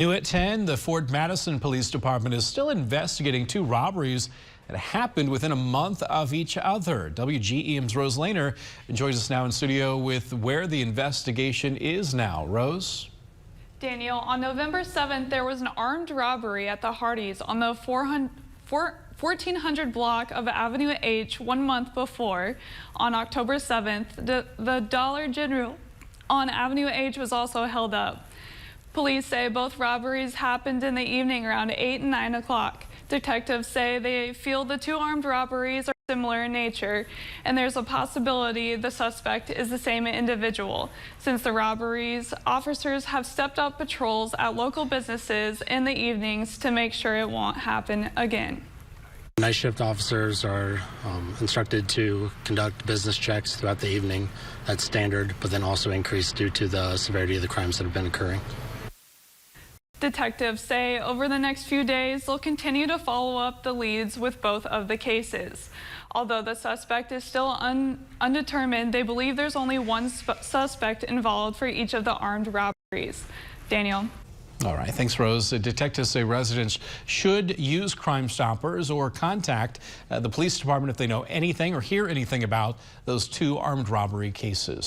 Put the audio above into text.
New at 10, the Fort Madison Police Department is still investigating two robberies that happened within a month of each other. WGEM's Rose Lehner joins us now in studio with where the investigation is now. Rose? Daniel, on November 7th, there was an armed robbery at the Hardee's on the 1400 block of Avenue H 1 month before. On October 7th, the Dollar General on Avenue H was also held up. Police say both robberies happened in the evening around 8 and 9 o'clock. Detectives say they feel the two armed robberies are similar in nature, and there's a possibility the suspect is the same individual. Since the robberies, officers have stepped up patrols at local businesses in the evenings to make sure it won't happen again. Night shift officers are instructed to conduct business checks throughout the evening. That's standard, but then also increased due to the severity of the crimes that have been occurring. Detectives say over the next few days, they'll continue to follow up the leads with both of the cases. Although the suspect is still undetermined, they believe there's only one suspect involved for each of the armed robberies. Daniel. All right, thanks, Rose. Detectives say residents should use Crime Stoppers or contact the police department if they know anything or hear anything about those two armed robbery cases.